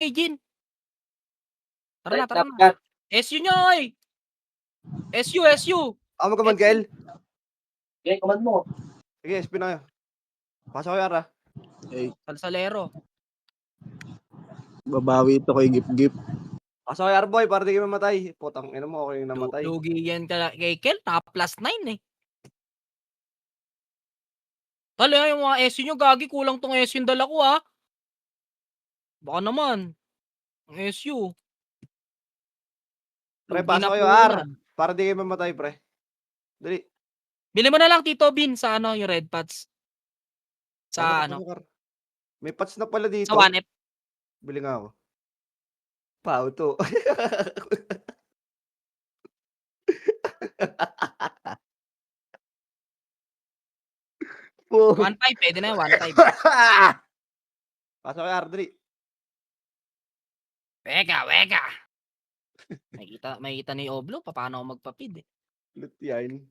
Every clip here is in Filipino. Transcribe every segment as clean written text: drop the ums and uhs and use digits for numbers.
Jin. Tara na, Right tara na, na. Pat. SU nyo, oy! SU! Mag-command, Kael. Okay, command mo. Sige, SP na kayo. Pasok kayo, Ara. Okay. Salsalero. Babawi ito kay Gip-Gip. Pasok kayo, Arboy, para di kayo mamatay. Putang ina mo, okay yung namatay. Lugi yan kay Kel. Naka +9 eh. Tala, yung mga SU nyo, gagi. Kulang tong SU yung dala ko, ha. Baka naman. Ang SU. Pre, Lugi na pasok kayo, po Ar. yan. Para di kayo mamatay, pre. Dali. Bili mo na lang, Tito Bin, sa ano, yung red pots. Sa Pasok, ano? pasok, Ar. May pots na pala dito. Sa 1F. Bili nga ako. Pau to. Oh. 1.5, pwede na yun, 1.5. Pasok kayo, Ar, dali. Weka. Makikita ni Oblo, paano ako magpapid eh. Lut yan.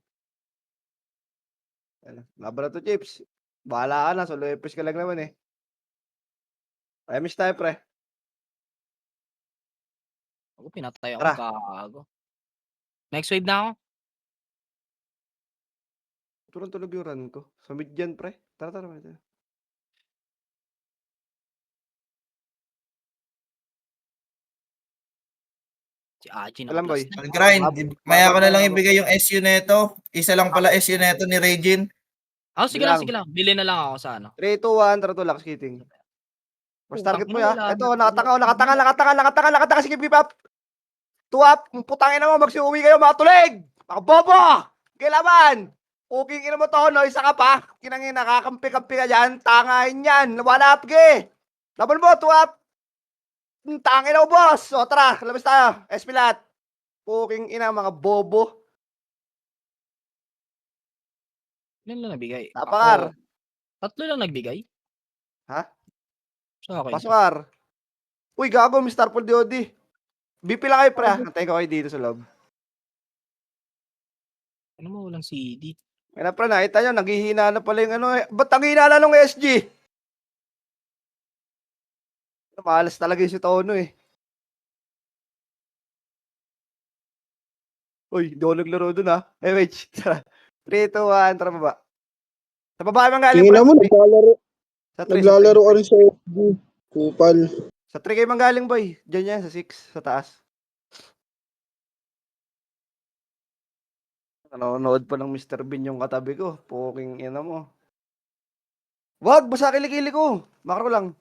Laban na to, Chips. Bahala ka na, solo epis ka lang naman eh. Ay, miss tayo, pre. Ako pinatay ako, Tara. gago. Next wave na ako. Turun tulog yung run ko. Sa mid yan, pre. Tara. Si Ajin Alam, boy. naka +9. Grind, maya ko na lang ibigay yung SU neto. Isa lang pala SU neto ni Regine. Oh, sige lang. Bili na lang ako sa ano. 3, 2, 1, tara to, lax kiting. Mas target mo ya. Wala. Ito, nakatanga, sige, beep up. Tuwap, putangin na mo, magsiuwi kayo, mga tulig! Mga bobo! Kailaman! Puking ina mo to, no? Isa ka pa. Kinangin, nakakampi-kampi ka dyan. Tangain yan. Wala apge. Laban mo, tuwap. Tangin na mo, boss. O, tara, labas tayo. Espilat. Puking ina, mga bobo. Ilan lang nagbigay? Tapakar. Ako, 3 lang nagbigay. Ha? Sa akin. Pasukar. Uy, gago, Mr. Paul Diodi. BP lang kayo, pre. Antay ko kayo dito sa loob. Ano mo, walang CD? Kaya pre, nakita nyo, naghihina na pala yung ano eh. Ba't nanghihina na nung SG? Malas talaga yung si Tono eh. Uy, di ako naglaro dun ha. Eh, wait. 3, 2, 1, tara baba. Sa baba naman galing, Tingin pre. mo, naglalaro ka rin sa FB. Kupal. Sa 3 kayo manggaling, boy. Diyan yan, sa 6, sa taas. Nanonood pa ng Mr. Bean yung katabi ko. Puking ina mo. Wag, basa kilikili ko. Makro lang.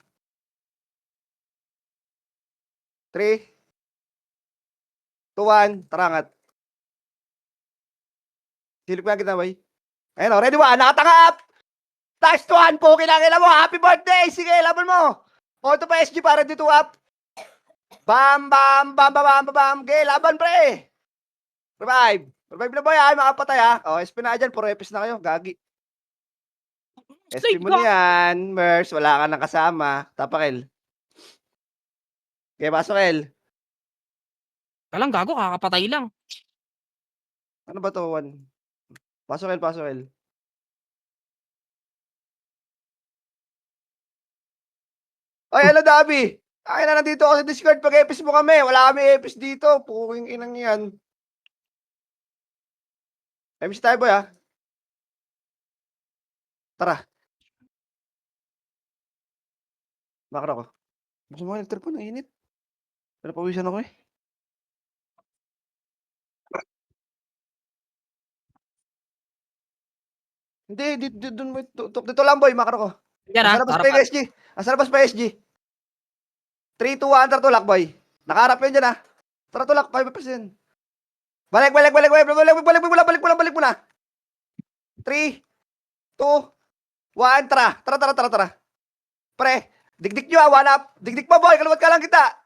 3, 2, 1, tarangat. Silip nga kita, boy. Ayun o, ready ba? Nakatangap! Tax 1, puking lang ila mo. Happy birthday! Sige, laban mo. Auto pa SG para dito up. Bam. Okay, laban, pre. Revive na, boy, ay makapatay ha. O, SP na dyan, puro epis na kayo, gagi. SP mo na yan, Mers, wala ka nang kasama. Tapakil. Okay, pasok, El. Kalang gago, kakapatay lang. Ano ba to, 1? Pasok, El. Ay, ano, Dabi? Ay, na nandito ako sa Discord, pag-epis mo kami. Wala kami epis dito. Puking inang yan. Epis tayo, boy, ha? Tara. Bakit ako? Gusto mo electric po, nainit. Pero pawisan ako eh. Hindi, dito lang, boy, makro ko. Yan ha, Asa labas tara pa yung pa. SG? Asa labas pa yung SG? 3, 2, 1, tara tulak, boy. Nakaharap yun dyan, ha? Tara tulak, 5%. Balik mo na. 3, 2, 1, tara. Pre, digdig nyo, one up. Digdig pa, boy, kalawat ka lang kita.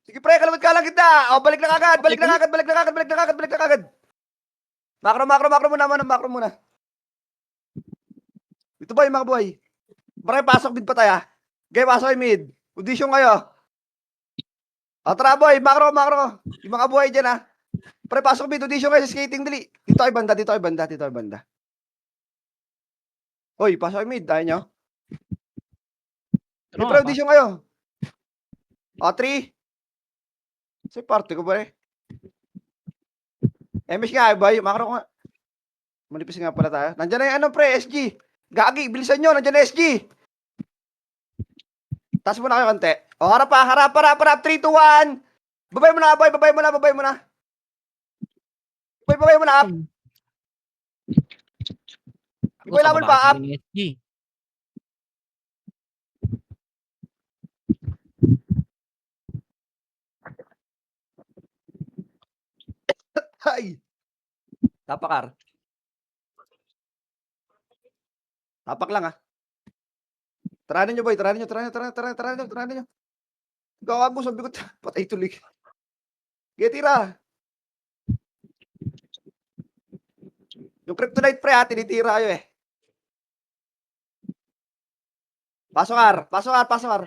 Sige, pre, kalawat ka lang kita. O, balik na kagad. Makro muna. Dito, boy, mga boy. Pre, pasok mid pa tayo, ha? Okay, pasok yung mid. Audition kayo. O, tara, boy, makro. Yung mga buhay dyan, ha? Pre, pasok mid, audition kayo sa skating, dali. Dito ay banda. Hoy, pasok yung mid, tayo nyo. Ano nga ba? Introduction kayo. O, 3. Sa parte ko ba eh? MS nga, boy. Makro ko nga. Manipis nga pala tayo. Nandiyan na yung ano, pre, SG. Gagi, bilisan nyo. Nandiyan na SG. Taas mo na kayo konti. O, harap pa, harap, harap, harap. 3, 2, 1. Babay mo na, boy. Babay mo na, babay mo na. Boy, babay mo na, up. Boy, laban pa, up. Ni SG. Hay. Tapakar. Tapak lang, ah. Taranin nyo, boy. Taranin nyo, taranin nyo. Gago, sabi ko, patay tuloy. Sige, tira. Yung kryptonite, pre, ha, tinitira kayo, eh. Pasok, Ar. Pasok, Ar. Pasok, Ar.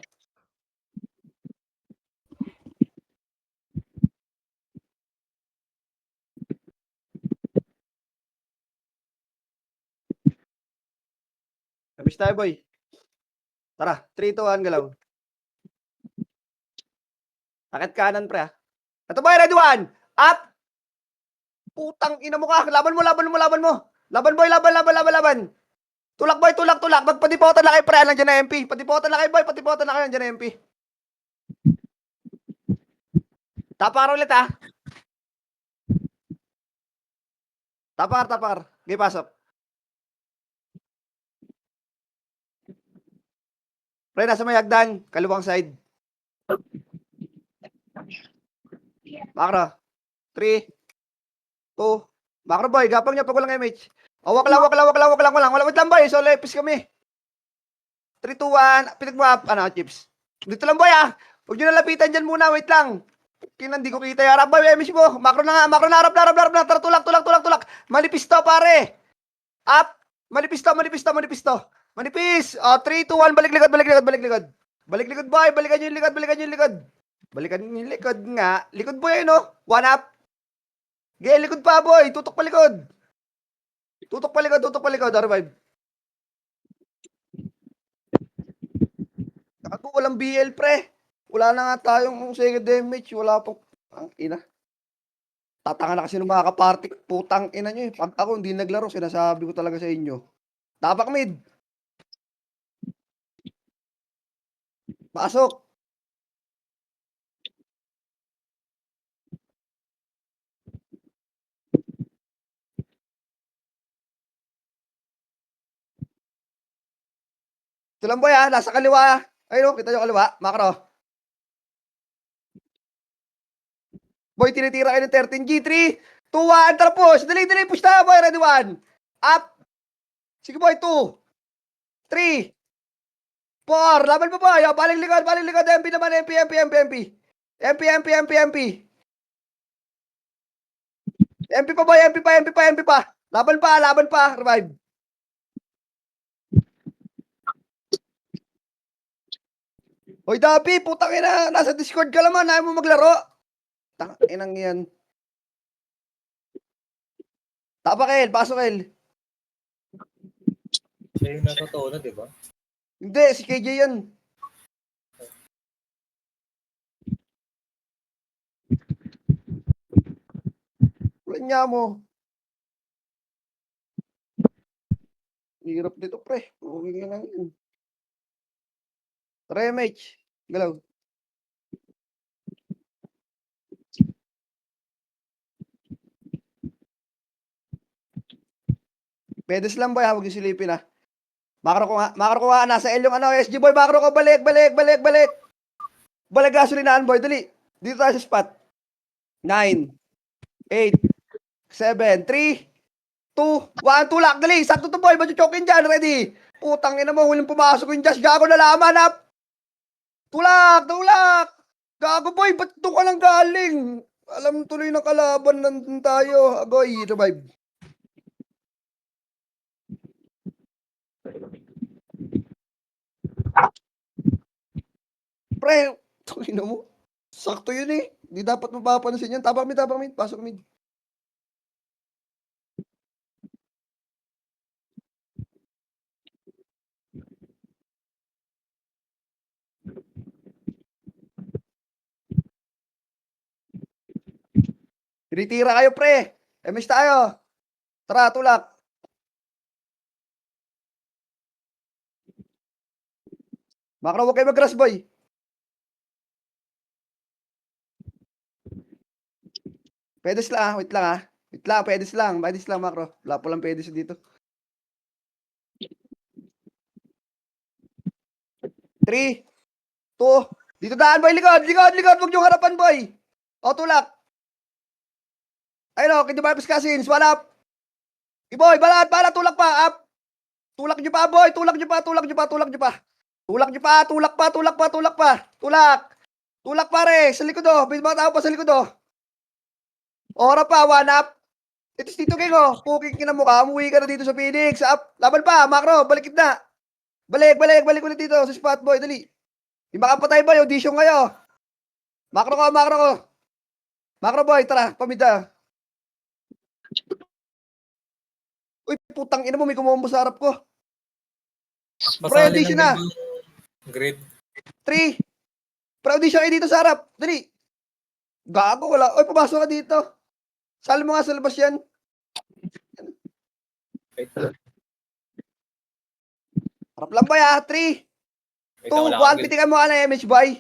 Nabis tayo, boy. Tara, 3, 2, 1, galaw. Akit kanan, pre, ha. Ito, boy, ready, 1. Up. Putang ina mo ka. Laban mo, laban mo, laban mo. Laban, boy, laban, laban, laban, laban. Tulak, boy, tulak, tulak. Magpadipotan na kayo, pre. Nandiyan na MP. Patipotan na kayo, boy. Patipotan na kayo. Nandiyan na MP. Tapar ulit, ha. Tapar, tapar. Okay, pasok. Pre, nasa may hagdan. Kaluwang side. Makro. 3, 2. Makro, boy. Gapang niya pag walang MH. Oh, wak lang, wak lang, wak lang, wak lang, wak lang. Wala, wait lang, boy. So, lepis kami. 3, 2, 1. Pitik mo up. Ano, chips. Dito lang, boy, ah. Huwag nyo nalapitan dyan muna. Wait lang. Kinan, di ko kita yung harap, boy. MH mo. Makro na nga. Makro na, harap na, harap na, harap na. Tara, tulak, tulak, tulak, tulak. Manipis to, pare. Up. Manipis to, manipis to, manipis to. Manipis. Oh, 3, 2, 1. Balik likod, balik likod, balik likod. Balik likod, boy. Balikan nyo yung likod, balikan nyo yung likod. Balikan nyo yung likod nga. Likod, boy, no? 1 up. Gaya, likod pa, boy. Tutok pa likod. Tutok pa likod, tutok pa likod. Revive. Ako, walang BL, pre. Wala na nga tayong second damage. Wala pang... Ang ina. Tatanga na kasi ng mga kaparty. Putang ina nyo eh. Pag ako hindi naglaro, sinasabi ko talaga sa inyo. Tapak mid. Pasok. Ito lang, boy, ha. Nasa kaliwa. Ayun, kita nyo kaliwa. Makro. Boy, tinitira kayo ng 13G. 3, 2, 1. Tara, push. Dali, dali. Push na, boy. Ready, 1. Up. Sige, boy. 2, 3, 4. Laban pa, boy. Oh, balik likod, balik likod. MP naman. MP, MP, MP, MP. MP, MP, MP, MP. MP pa, boy. MP pa, MP pa, MP pa. Laban pa, laban pa. Revive. Hoy, Dapi, putang ina. Nasa Discord ka naman. Ayaw mo maglaro. Tang inang yan. Tapak, El. Pasok, El. Siya yung nasa tono, di ba? Hindi, si KJ yan. Wala mo. Hirap dito, pre. Okay lang yun. Tara, MH. Galaw. Pedes lang, boy, ha. Huwag yung silipin, ha. Makro ko nga. Makro ko nga. Nasa L yung ano. SG, boy. Makro ko. Balik, balik, balik, balik. Balik gasolinahan, boy. Dali. Dito tayo sa spot. 9, 8, 7, 3, 2, 1. Tulak. Dali. Sakto to, boy. Machuchokin dyan. Ready. Putang ina mo. Huling pumasok yung Josh. Gago na laman, ha. Tulak. Tulak. Gago, boy. Ba't doon ka lang galing? Alam tuloy ng kalaban. Nandun tayo. Agoy. Revive. Pre, tangina mo. Sakto yun eh. Hindi dapat mapapansin yan. Tapak mid. Pasok mid. Tinitira kayo, pre. MS tayo. Tara, tulak. Makro, huwag kayo mag-rush, boy. Pedes lang, wait lang ah. Wait lang, pedes lang, Makro. Wala po lang pedes dito. 3, 2, dito daan, boy, likod. Huwag niyong harapan, boy. O, tulak. Ayun o, kindi Barbs Cousins, walap. Boy, balat, tulak pa, up. Tulak niyo pa, boy, tulak niyo pa. Tulak, pare, sa likod o. May mga tao pa sa likod o. Ora pa, one up. Ito si Tito King o. Puking kina mo ka, umuwi ka na dito sa Phoenix. Up, laban pa, Makro, balik na. Balik ulit dito sa spot, boy, dali. Di makapatay, boy, audition kayo. Makro ko. Makro, boy, tara, pamida. Uy, putang ina mo, may kumombo sa harap ko. Pre, audition na. Grid. 3. Pre, audition kayo dito sa harap. Dali. Gago, wala. Uy, pumasok ka dito. Sali mo nga sa labas yan. Harap lang, boy, ah. 3, 2, 1. Pitikan mo ka na image, boy.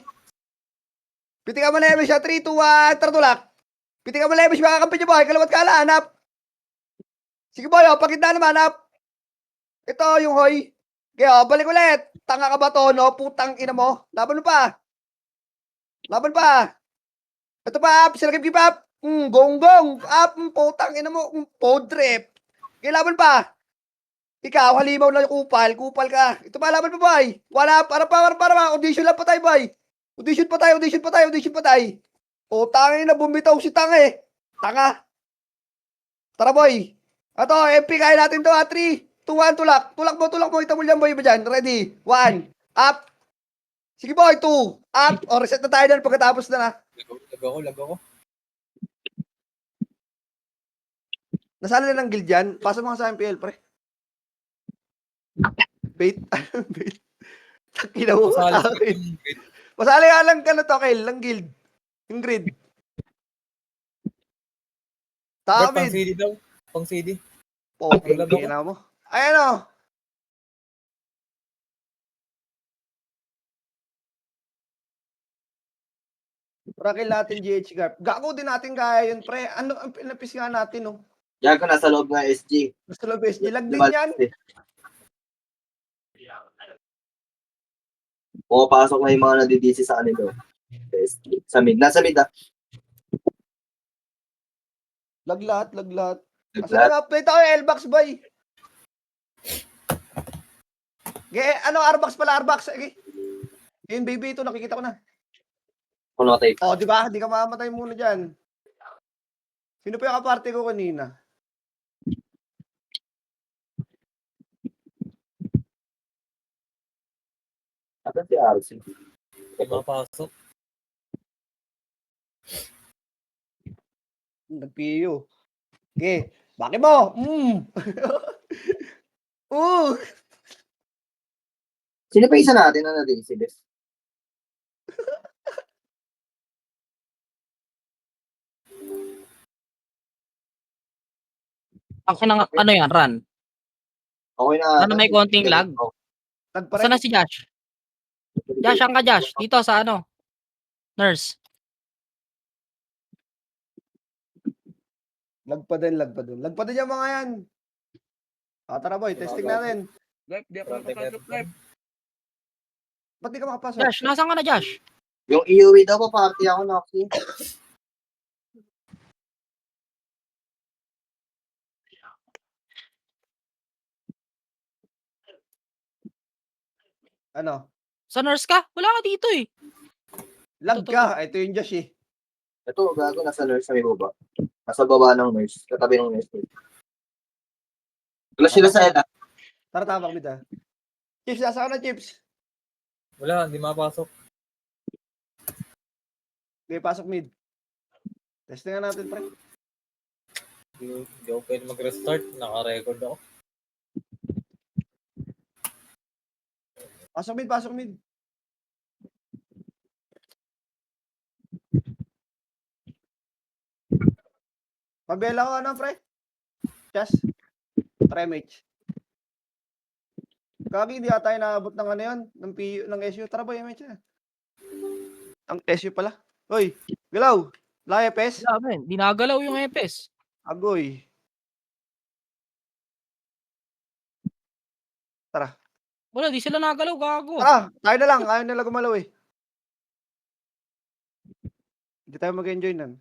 Pitikan mo na image, 3, 2, 1. Tartulak. Pitikan mo na image, makakampi niyo, boy. Kalawat ka ala, hanap. Sige, boy, oh. Pagkita naman, hanap. Ito, yung hoy. Kaya, balik ulit. Tanga ka ba to, no? Putang ina mo. Laban pa. Ito pa, up. Silagip keep up. Gonggong. Up. Putang ina mo. Podrip. Kaya, laban pa. Ikaw, halimaw na yung kupal. Kupal ka. Ito pa, laban pa, boy. Wala, para. Audition lang pa tayo, boy. Audition pa tayo. Putang ina, bumitaw si Tanga eh. Tanga. Tara, boy. Ito, MP, kaya natin to, 3, 2, 1, tulak. Tulak mo. Itabol yan, boy, ba dyan? Ready? 1, up. Sige, boy, 2, up. O, reset na tayo doon pagkatapos na. Lag ako. Nasali na ng guild yan. Pasok mo nga sa MPL, pre. Bait. Bait. Takina mo sa akin. Pasali nga lang ka na to, Kel, lang guild. Yung grid. Pang Tamid. CD daw. Pang CD. Okay, Labo ko. kina mo. Ayan o. Rakil natin GH Garp. Gago din natin kaya yun, pre. Ano ang pinapis nga natin, no? Yan ko nasa loob ng SG. Gusto lang PSG. Lag din yan. Pumapasok na yung mga nadidisi sa kanila. SG. Sa mid. Nasa mid ah. Lag lahat. Asa Naglat. na update ako yung L-Box, boy. Ano, R-Box pala, R-Box. Okay. Yun, baby, ito, nakikita ko na. Kuno tape. Oh, di ba? Di ka mamamatay muna dyan. Sino pa yung kaparte ko kanina? Ato si RC. Mapasok. Nag-PU. Okay. Bakit mo? Sino pa isa natin na nadisi, Bes? Ano yan, run? Okay na. Ano, may konting lag? Nagpare. Saan na si Josh? Josh, saan ka, Josh? Dito sa ano? Nurse. Lag pa din. Lag pa din yung mga yan. Tara, boy. Testing natin. Live, di ako nakapasok live. Ba't di ka makapasok? Josh, nasaan ka na, Josh? Yung iuwi daw pa party ako na kasi. Ano? Sa nurse ka? Wala ka dito eh. Lag ka. Ito yung Josh eh. Ito, gago nasa nurse sa may baba. Nasa baba ng nurse. Katabi ng nurse. Wala sila sa edad. Tara, tama kami ta. Chips, nasa ka na, Chips? Wala, hindi mapasok. Okay, pasok mid. Testing nga natin, pre. Hindi ako pwede mag-restart. Naka-record ako. Pasok mid. Pabela ko ano, pre? Just. Tremage. Kagi, hindi ata tayo naabot ng ano yun, ng PU, ng SU. Tara boy, MH na. Ang SU pala. Hoy, galaw. Laya, pes. Wala, men. Di nagalaw yung Epes. Agoy. Tara. Wala, di sila nagalaw, gago. Tara, tayo na lang. Ayaw nila gumalaw eh. Hindi tayo mag-enjoy nun.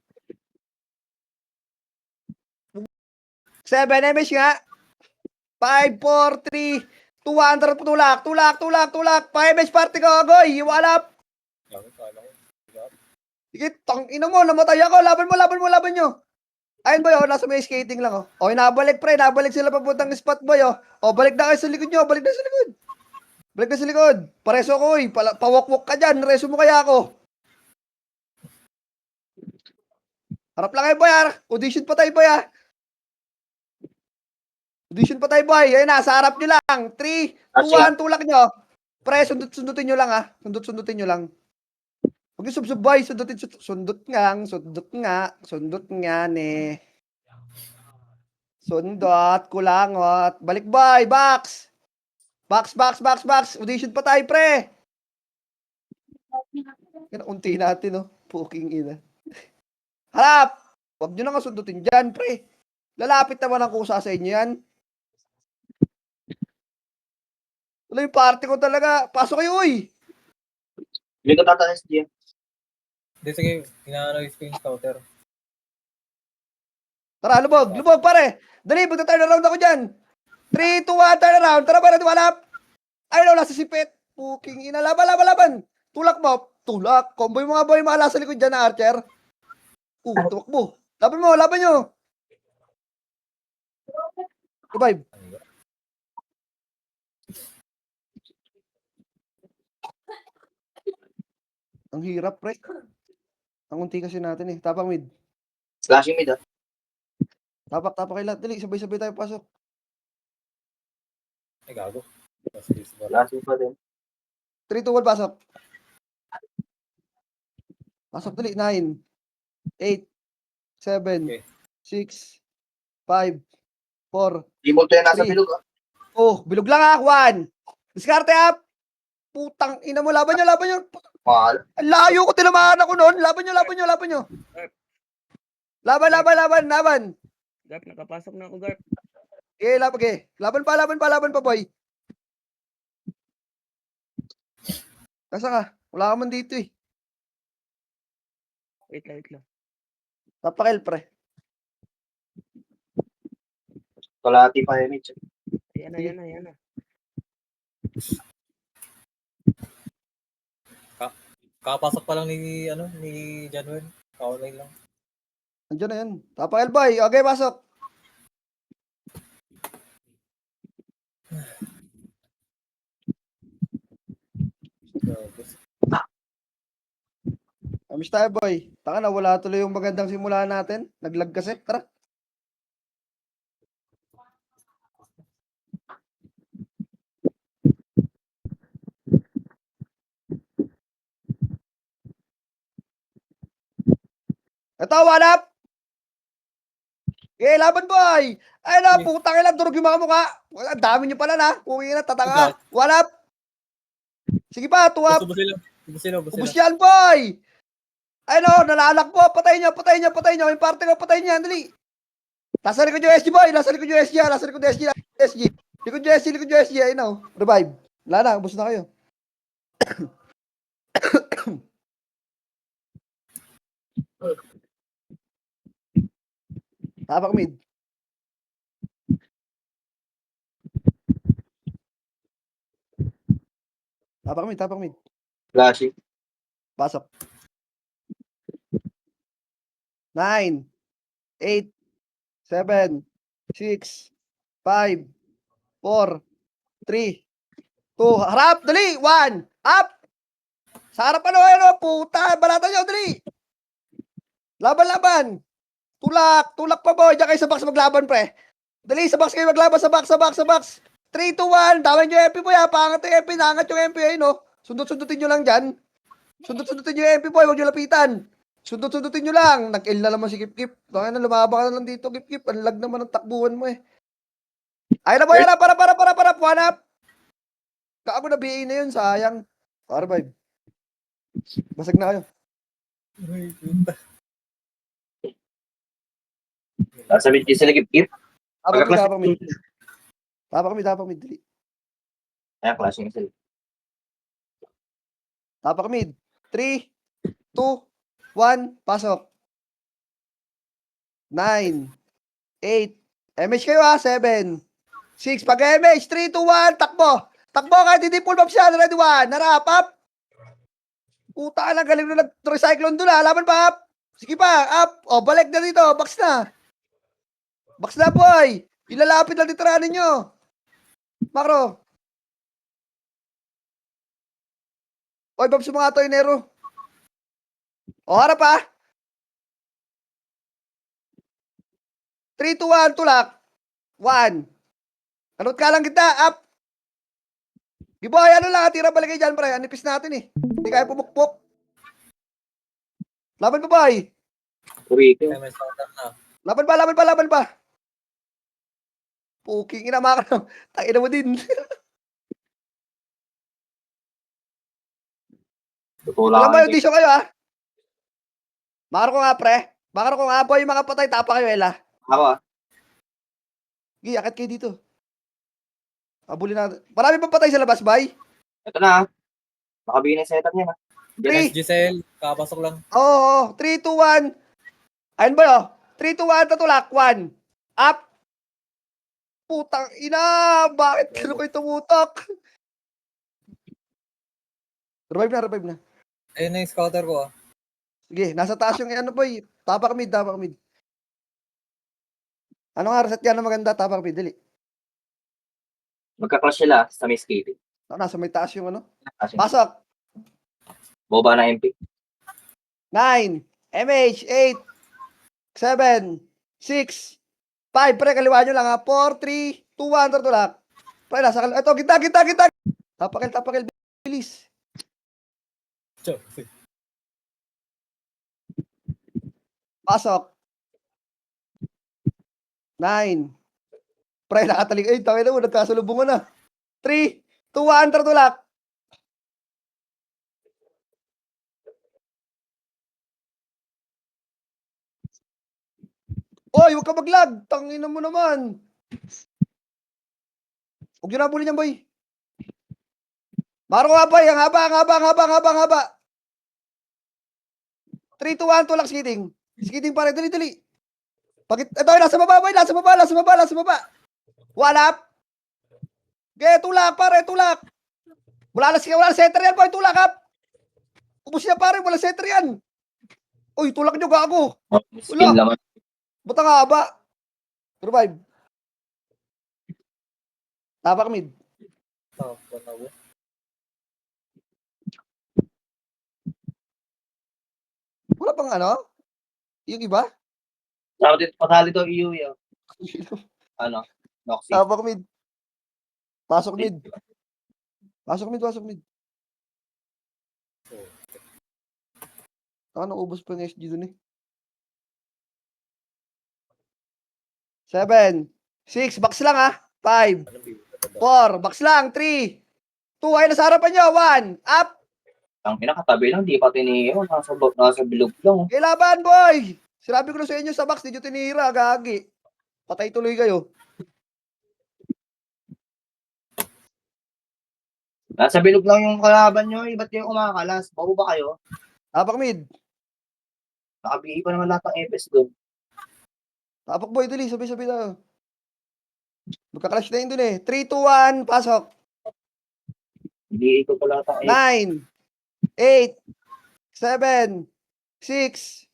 7 MH nga. 5, 4, 3, 200 tulak. 5 MH party ko, agoy. Iwalap. Sige, tang ina mo, namatay ako. Laban nyo. Ayun boy, nasa may skating lang oh. O, nabalik pre, nabalik sila papuntang spot boy oh. O, balik na kayo sa likod nyo, balik na sa likod. Pareso ko eh, pawak-wak ka dyan, reso mo kaya ako. Harap lang kayo boy ha, audition pa tayo boy ha. Ayun na, sa harap nyo lang. 3, 2, 1, tulak nyo. Pre, sundutin nyo lang ha. Sundutin nyo lang. Huwag yung sub boy, sundot nga ne. Sundot, kulangot. Balik boy, box. Box. Audition pa tayo, pre. Unti natin, no. Puking ina. Harap. Huwag nyo na nga sundutin dyan, pre. Lalapit naman ang kusa sa inyo yan. Wala yung party ko talaga. Pasok kayo, uy. Hindi ko tataas diyan. Hindi, sige. Inaanalize ko yung scouter. Tara, lubog pare. Dali, magta-turn around ako dyan. 3, 2, 1, turn around. Tara, pare, walap. Ayun, nasa sipit. Puking ina. Laban. Tulak mo. Tulak. Combo yung mga boy, mga sa likod dyan na archer. Tumakbo. Laban nyo. Revive. Ang hirap, pre. Ang unti kasi natin eh. Tapang mid. Slashing mid ah. Tapak kayo lahat. Dali, sabay-sabay tayo pasok. Ay, gago. Slashing pa din. 3, 2, 1, pasok. Pasok, dali. 9, 8, 7, Okay. 6, 5, 4. Di mo yan nasa Three. bilog ah. Oh, bilog lang ah. 1. Diskarte up. Putang ina mo. Laban nyo. Mahal. Ang layo ko, tinamaan ako noon. Laban nyo. Laban. Garp, nakapasok na ako, Garp. Laban pa, boy. Kasa ka? Wala ka man dito eh. Wait lang. Papakil, pre. Kalahati pa yun. Ayan na. Kakapasok pa lang ni Januel. Kaulay lang. Andiyan na yan. Papakil, boy. Okay, pasok. Amis tayo, boy. Taka na, wala tuloy yung magandang simula natin. Naglag kasi. Tara. Ito, one up! Laban, boy! Ay na, putang ina, durog yung mga mukha. Ang dami nyo pala na. Uwi na, tatanga. One up! Sige pa, two up. Ubus sila. Ubus yan, boy! Ay no, nalalak po. Patay nyo. Yung parte ko, patay nyo. Dali. Nasa likod yung SG, boy. Nasa likod yung SG. Likod yung SG. Ay no. Revive. Wala na, ubus na kayo. Tapak mid. Tapak mid. Flashing. Pasok. 9, 8, 7, 6, 5, 4, 3, 2, harap, dali, 1, up! Sa harap ano, puta, balatan nyo, dali! Laban! Tulak pa boy, diyan kayo sa box maglaban, pre. Dali, sa box kayo maglaban, sa box. 3, 2, 1, tawag nyo yung MP boy, ha, pangat yung MP, nangat yung MP, no? Sundot-sundutin nyo lang dyan. Sundot-sundutin nyo yung MP boy, huwag nyo lapitan. Sundot-sundutin nyo lang. Nag-L na naman si Kip-Kip. Bakit na lumaba ka na lang dito, Kip-Kip. Ang lag naman ng takbuhan mo eh. Ay na boy, para. One up. Kago na BA na yun, sayang. Para vibe. Basag na kayo. Uy, puta. Nasa mid sila Kip-Kip. Tapak mid. Dali. Ayan, clashing sila. Tapak mid. 3, 2, 1, pasok. 9, 8, MH kayo ha, 7, 6, pag MH, 3, 2, 1, takbo. Takbo kahit hindi full map siya, ready 1, harap, up. Puta ka lang, galing na nag-recyclone doon ha, laban pa, up. Sige pa, up. O, balik na dito, box na. Box na boy. Ilalapit lang titiranin nyo. Makro. Oy, Babs, mga to, Nero. O, harap ha. 3, 2, 1, tulak. 1. Anot ka lang kita, up. Giboy, ano lang, tira balik kayo dyan, pre. Anipis natin eh. Hindi kaya pumukpok. Laban pa, boy. Kurito. Kaya may counter na. Laban pa. Puking ina, Makro. Tangina mo din. Tutula Alam mo ka. yung audition kayo, ha? Makro ko nga, pre. Makro ko nga, boy, mga patay, tapa kayo, Ela. Ako ah. Gi, akit kayo dito. Abulin natin. Marami pa patay sa labas, bay. Ito na. Nakabigay na yung setup niya na. Three. Nice, Giselle. Kakapasok lang. Oo, 3, 2, 1. Ayun ba yun? 3, 2, 1, tatulak. 1. Up. Putang ina. Bakit kano kayo tumutok? Revive na. Ayun na yung scouter ko ah. Sige, nasa taas yung ano boy. Tapak mid. Ano nga, reset yan na maganda. Tapak mid, dali. Magka-clash sila sa Miss Katie. Nasa may taas yung ano. Clashing. Pasok. Boba na MP. 9. MH. 8. 7. 6. 5. Pre, kaliwa nyo lang ha. 4, 3, 2, 1. Tatulak. Pre, nasa kaliwa. Ito, kita. Tapakil. Bilis. Pasok. 9. Pre, nakatalig. Ay, tangin na mo. Nagkasalubungan na. 3, 2, 1. Tatulak. Oy, huwag ka mag-lag. Tangina mo naman. Huwag nyo na bulin yan, boy. Maro nga, boy. Ang haba. 3, 2, 1, tulak skiting. Skiting pare, dali. Ito, nasa baba, boy. Nasa baba. Wala. Okay, tulak, pare, tulak. Wala na center yan, boy. Tulak, up. Ubus niya, pare. Wala center yan. Uy, tulak nyo, gago. Skill naman. Ba't ang haba? Revive. Tapak mid. Oh, patawa. Wala pang ano? Yung iba? Patali to EU yun. Ano? Noxy. Tapak mid. Pasok mid. Ano, ubos pa yung SG dun eh. 7, 6, box lang ha. 5, 4, box lang. 3, 2, ay nasa harapan nyo. 1, up. Ang pinakatabi lang, di pa tiniyo. Nasa bilog lang. Kailaban, boy. Sinabi ko na sa inyo sa box, di nyo tinira, gagi. Patay tuloy kayo. Nasa bilog lang yung kalaban nyo. Ba't kayo kumakalas? Bago ba kayo? Tapak mid. Nakabigay pa naman lahat ng FS doon. Tapak boy, dali. Sabi na. Magka-clash na yun dun eh. 3, 2, 1, pasok. Hindi ito pa lahat ng 9, 8, 7, 6,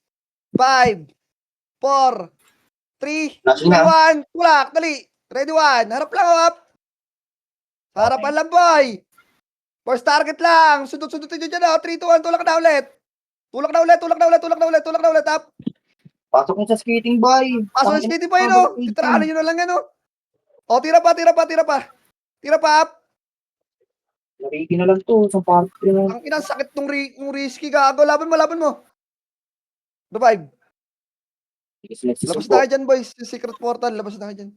5, 4, 3, 2, 1, tulak, dali. Ready 1, harap lang, up. Harapan lang, boy. First target lang. Sundot-sundutin nyo dyan, 3, 2, 1, tulak na ulit. Tulak na ulit, up. Pasok mo sa skating boy. Pasok na skating boy, no? Titiraanan nyo na lang, ano? O, tira pa. Tira pa, up. Nariki na lang to. Sa party na. Ang inang sakit nung risky, gago. Laban mo. Revive. Next season Labas po. na kayo dyan, boys. Yung secret portal, labas na kayo dyan.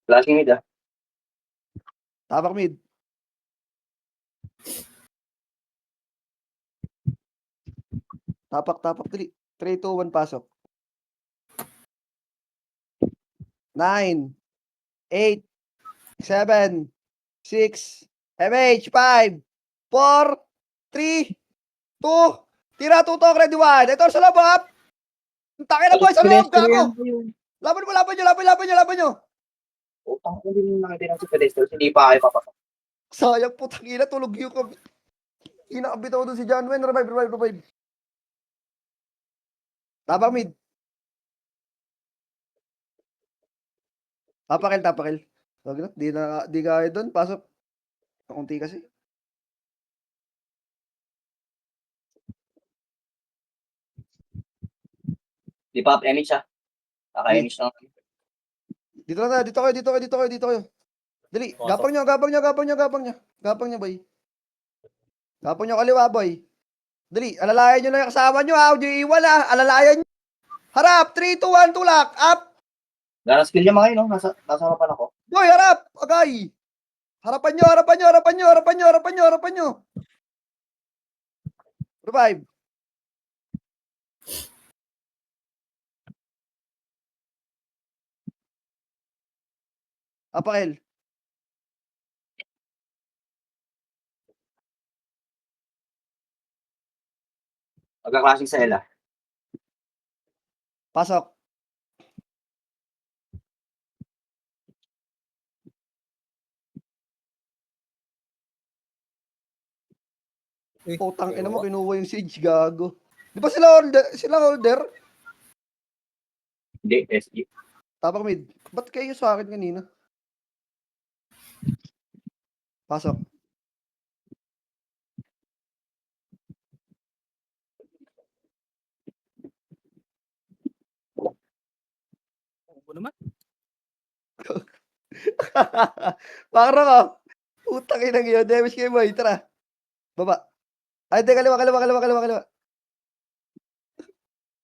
Flashing mid ah. Tabak mid. Tapak, dali. 3, 2, 1, pasok. 9, 8, 7, 6, MH, 5, 4, 3, 2, tira, tutok, ready, 1. Ito sa loob, up. Takin na, boys, sa loob, gago. Laban mo, laban nyo. Utang ko din yung nakitira sa pedestal. Hindi pa kayo papasok. Sayang, putang ina, tulog yung kami. Kinakabit ako doon si John Wayne. Revive. Tapak mid. Tapakil. Wag na, di kaya doon. Pasok. Kaunti kasi. Di pa up image ah. Kaka-image lang. Dito kayo. Dali, Pasok. gapang nyo, boy. Gapang nyo kaliwa, boy. Dali, alalayan nyo na yung kasama nyo, ha. Huwag nyo iiwan, ha. Alalayan nyo. Harap, 3, 2, 1, tulak. Up. Gara skill niya mga yun, no? Nasa harapan ako. Boy, harap. Agay. Harapan nyo. Revive. Apakil. Magkaklaseng sa Ella. Pasok. Putang ina mo, kinuha yung siege, gago. Di ba sila holder? Hindi, SG. Tapak mid. Ba't kayo sa akin kanina? Pasok. Ako naman. Parang ako. Putang ina yun. Damage kayo, boy. Tara. Baba. Ay, di, kaliwa.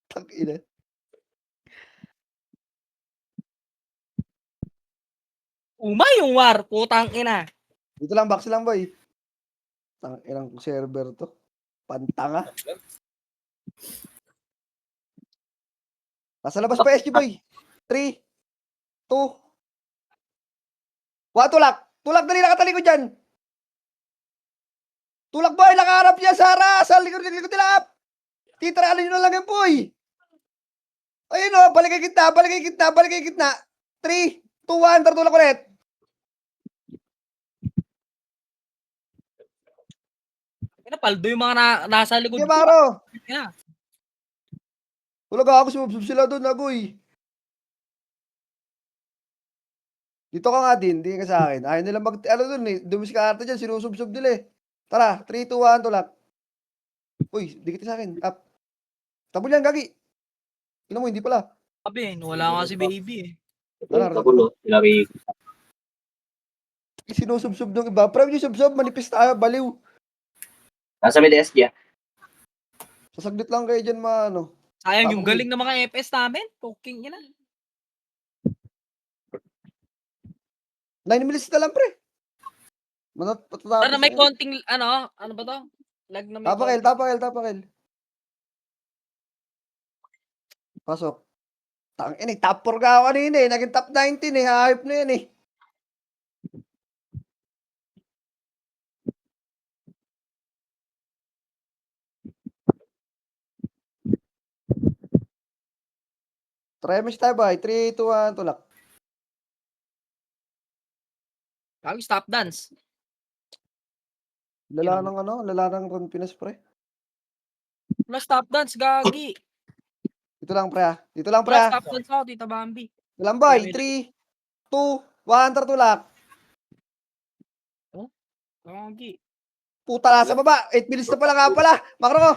Tang ina. Umay yung war, putang ina. Dito lang, box lang, boy. Tang inang server to. Pantanga. Nasa labas pa SG, boy. 3, 2, 1, tulak. Tulak, dali, nakatalikod dyan. Tulak, boy. Nakaharap niya, Sara. Sa likod nila. Titraalan nyo na lang yan, boy. Ayun, o. Balik kay gitna. 3, 2, 1. Tartulak ulit. Paldo yung mga nasa likod Sige, ko. Maro. Yeah. Tulog ako, sumubsob sila doon, agoy. Dito ka nga din, hindi ka sa akin. Ayaw nila doon eh. Dumis ka arte dyan, sinusubsob nila eh. Tara, 3, 2, 1, tulak. Uy, dikit sa akin. Up. Tabol yan, gagi. Tingnan mo, hindi pala. Sabi, wala nga si baby eh. Tara, Tagulo. Ilari. Sinusubsob ng iba. Pero yung subsob, manipis tayo, baliw. Nasa mid SG ah. Sasaglit lang kayo dyan, ano. Sayang yung Tapos galing ng mga FS namin. Poking ina. 9 minutes na lang, pre. Pero na may konting, ano ba to? Lag na may Tapakil. Pasok. Tang ini, top 4 ka ako kanina eh. Naging top 19 eh. Hype na yan eh. Try mo tayo ba? 3, 2, 1, tulak. Gagi, stop dance. Lala ng Ron Pinas, pre. Wala stop dance, gagi. Dito lang, pre. Wala stop dance ako, Tita Bambi. Ilang boy? 3, 2, 1, tartulak. Gagi. Puta na sa baba. 8 minutes na pala nga pala. Makro ko.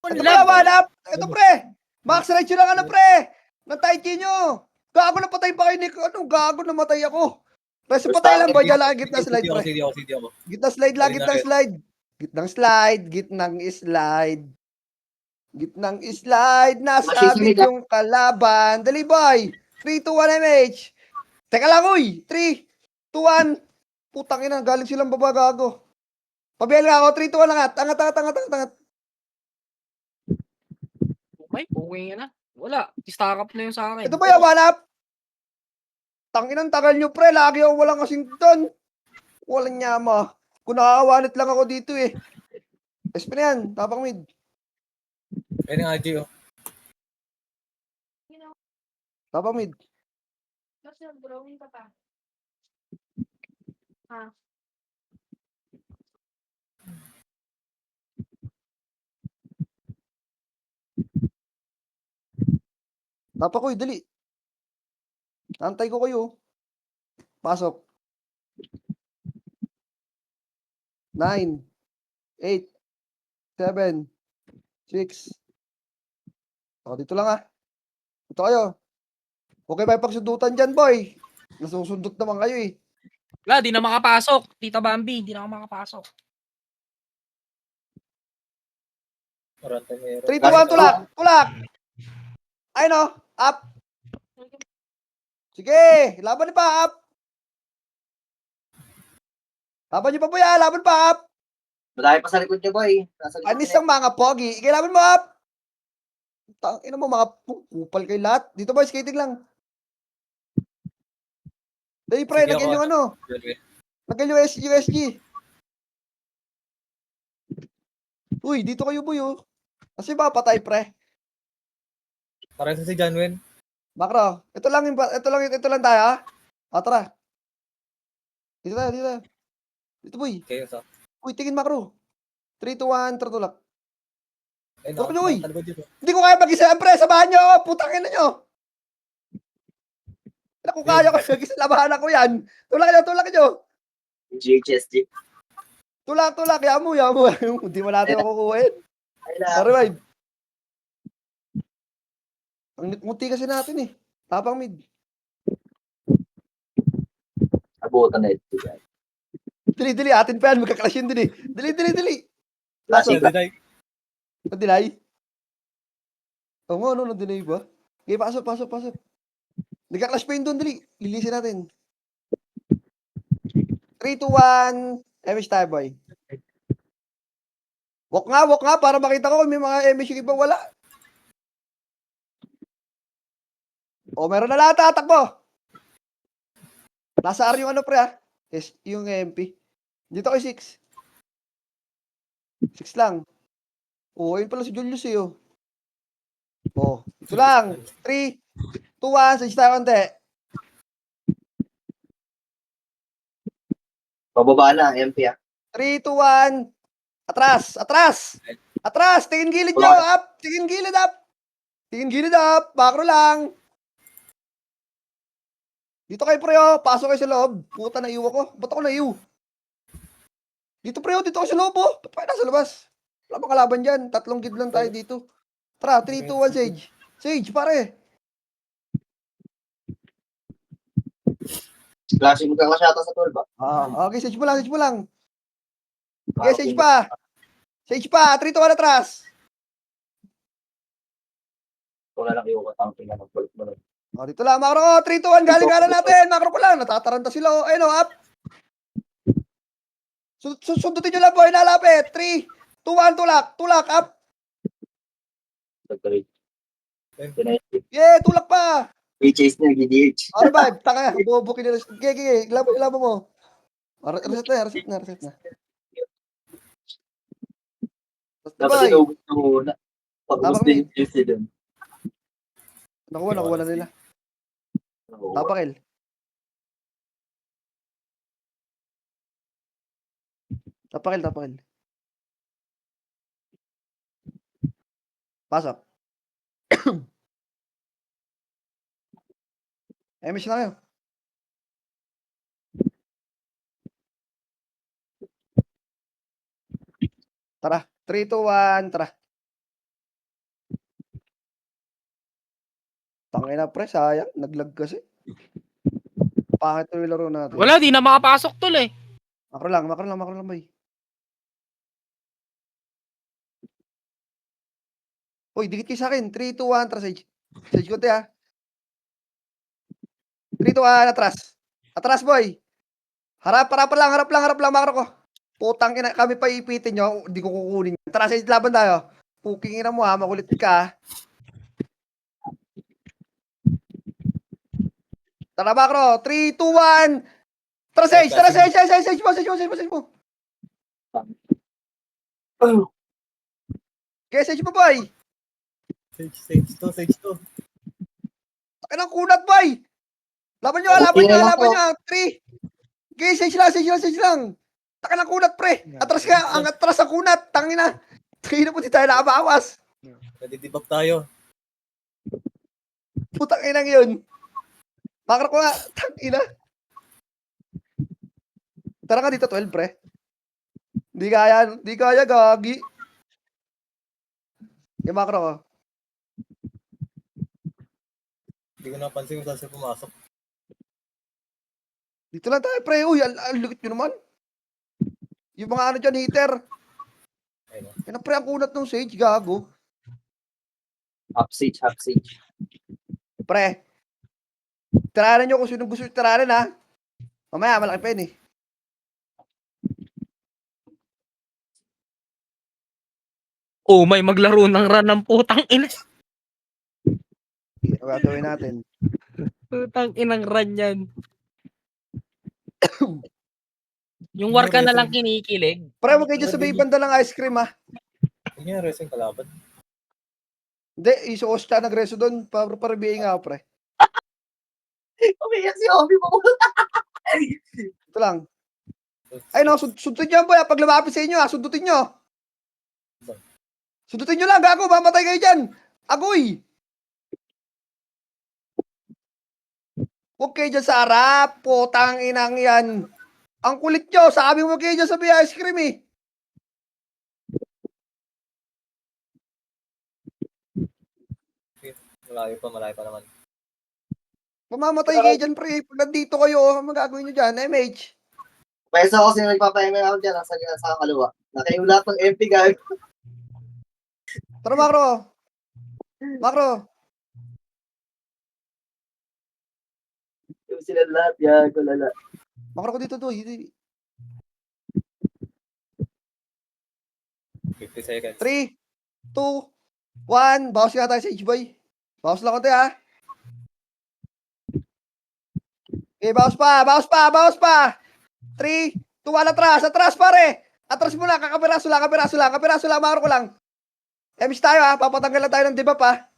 Ito pala, one up. Ito, pre. Max right yun lang, pre. Ng Taichi nyo. Gago na patay pa kayo, Nick. Gago na matay ako. Pre, si First patay lang time, boy. Diyan lang, gitna slide, CD ako, pre. CD ako, CD ako. Gitna slide lang, Ayun na gitnang rin. slide. Gitnang slide, gitnang slide. Gitnang slide, Machine nasa sa mid mid, ah. yung kalaban. Dali boy. 3, 2, 1 MH. Teka lang, uy. 3, 2, 1. Putang ina, galing silang baba gago. Pabiyal nga ako, 3, 2, 1 lang. Angat. Okay, puking na. Wala, stack up na yun sa akin. Ito ba yung wanap? Tanginang tagal nyo pre, lagi ako walang Washington. Walang nyama. Kung nakakawanit lang ako dito eh. SP na yan, tapang mid. Ayun yung IG, oh. Tapang mid. Tapang ko, dali. Antay ko kayo. Pasok. 9, 8, 7, 6. O, dito lang ah. Ito kayo. Okay ba yung pagsundutan dyan, boy? Nasusundot naman kayo eh. Wala, di na makapasok. Tita Bambi, di na ako makapasok. Marante meron. 3, 2, 1, tulak! Tulak! Ayun o, up! Sige, laban niyo pa, up! Laban niyo pa po yan, laban pa, up! Madami pa sa likod niyo, boy. Nasa likod Anis niyo. ng mga pogi. Ikilaban mo, up! Tangina mo, mga kupal kayo lahat. Dito boy, skating lang. Dali pre, Sige lagyan ako, yung ano. Junwin. Lagyan yung USG. Uy, dito kayo boy oh. Kasi ba patay pre? Parang si Janwin. Makro, ito lang tayo ha. O tara. Dito tayo. Dito boy. Okay, so. Uy, tingin makro. 3, 2, 1, tratulak. Ayun, Tulak nyo, uy. nakatalibad yun, oh. Hindi ko kaya mag-isa, pre. Samahan nyo ako. Putangin na nyo. Kung kaya ko, labahan ako yan. Tulak nyo. GHSG. Tulak. Yamu. Hindi mo natin makukuhin. Ay na. Revive. Ang muti kasi natin eh. Tapang mid. Abutan na ito, guys. Dili. Atin pa yan. Magka-clash yun din eh. Dili. Classic. Deny. Delay? Oo nga, no, delay ba? Okay, pasok. Nagka-clash pa yun doon, dali. Lilisin natin. 3, 2, 1. MH tayo, boy. Walk nga, para makita ko kung may mga MH yung iba wala. O, meron na lahat, tatakbo. Nasa R yung ano, pre, ha? Yes, yung MP. Dito kay 6. 6 lang. O, ayun pala si Julius, eh, oh. O, ito lang. 3, 2, 1. Sage tayo konti. Bababa na, MP, ah. 3, 2, 1. Atras. Tingin gilid nyo. Up. Tingin gilid up. Bakro lang. Dito kayo, preo. Pasok kayo sa loob. Puta, naiwa ko. Ba't ako naiw? Dito, preo. Dito kayo sa loob, oh. Ba't pa kayo nasa labas? Wala pa kalaban dyan. 3 gid lang tayo dito. Tara, 3, 2, 1, Sage. Sage, pare. Flashing ka masyata sa 12, ah. Okay, Sage mo lang. Okay, Sage pa. 3, 2, 1, atras. Kung na lang yung katangking na nagpalit mo nun. Dito lang, makro ko. 3, 2, 1, galing natin. Makro ko lang. Natataranta sila. Ayun, up. Sundutin nyo lang, boy. Nalapit. 3, 2, 1, tulak, up. Nagpalit. Yeah, tulak pa. I-chase niya, GDH. Revive. Taka, bubukin nila. Gigi, laban mo. Reset na. Dapat Boy. inubos na muna. Pag-ubos Tapang din yung juicy dun. Nakuha na nila. Tapakil. Pasok. MS na kayo. Tara. 3, 2, 1. Tara. Tangina pre, sayang. Naglag kasi. Pangit na yung laro natin. Wala, di na makapasok tol eh. Makro lang, boy. Uy, dikit kayo sa akin. 3, 2, 1, atras, Sage. Sage ko, ha. 3, 2, 1, atras. Atras, boy. Harap lang, makro ko. Putang ina, kami pa ipitin nyo. Hindi ko kukunin. Tara, Sage, laban tayo. Puking ina mo, ha. Makulit ka. Tara, makro. 3, 2, 1. Tara, Sage. Sage mo. Okay, Sage mo, boy. Sage to. Takin ang kunat, boy. Laban nyo. 3. Okay, Sage lang. Takin ang kunat, pre. Atras ka. Ang atras ang kunat. Tangina. Tangina po, di tayo nakabawas. Nadidibak tayo. Putang inang yun. Makro ko nga. Tangina. Tara ka dito, 12, pre. Di kaya, gagi. Yung makro ko. Hindi ko napansin kung saan siya pumasok. Dito lang tayo, pre. Uy, ang lukit nyo naman. Yung mga ano dyan, hitter. Ayun. Yan ang pre, ang kunat ng Sage, gago. Half siege. Pre. Tiraran nyo kung sino gusto nyo tiraran, ha. Mamaya, malaki pa yun, eh. Oh, may maglaro ng run ng putang ina. Ano gagawin natin? Putang inang run yan. Yung warka na lang kinikilig. Pre, huwag kayo dyan sa may banda ng ice cream, ha. Hindi nga racing kalaban. Hindi, isuos siya nagreso doon. Para-BA nga, pre. Umiyak si Obi mo. Ito lang. Ay, no, sundutin nyo, boy. Pag lumapit sa inyo, ha, sundutin nyo. Sundutin nyo lang, gago. Mamatay kayo dyan. Agoy. Huwag kayo dyan sa harap. Putang inang yan. Ang kulit nyo. Sabi mo kayo dyan sa may ice cream, eh. Malayo pa naman. Mamamatay kayo dyan, pre. Pag nandito kayo, magagawin nyo dyan, MH. Pwesa ako sino nagpapahinga ako dyan. Sa kaliwa. Nakayung lahat ng MP gag. Tara, Makro. Yung sila lahat. Gago lala. Makro ko dito, 50 seconds. 3, 2, 1. Bawas nga tayo sa H-Boy. Bawas lang konti, ha. Okay, bawas pa. 3, 2, 1, atras, pare. Atras muna, kapiraso lang, makro ko lang. MS tayo, ha. Papatanggal lang tayo ng debuff, ha.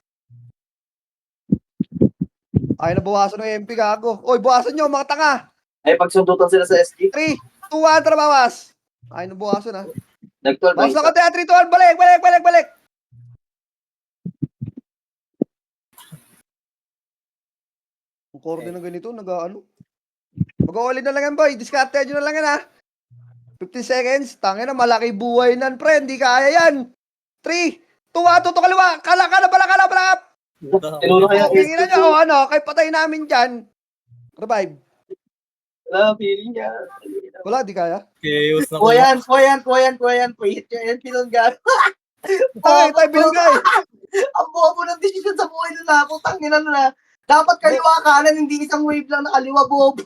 Ay, nabawasan ng MP, gago. Oy, bawasan nyo, mga tanga. Ay, pagsundutan sila sa SG. 3, 2, 1, tara, bawas. Ay, nabawasan, ha. Nag-12 Bawas lang konti, ha. 3, 2, 1, balik. Ang korde ng ganito, mag-all-in na lang yan, boy. Discard nyo na lang yan, ha. 15 seconds. Tangina, malaki buhay nan, pre. Hindi kaya yan. 3, 2, 1, tuto kaliwa. Kala. Tinuro kayo ng Okay, SG. ina nyo, kay patay namin dyan. Revive. Wala, feeling niya. Wala, di kaya. Chaos na Kuyan. Pahit yung NP nun gag. Tayo binigay. Ang bobo ng decision sa buhay nila. Putang ina na. Dapat kaliwa kanan, hindi isang wave lang na kaliwa, bobo.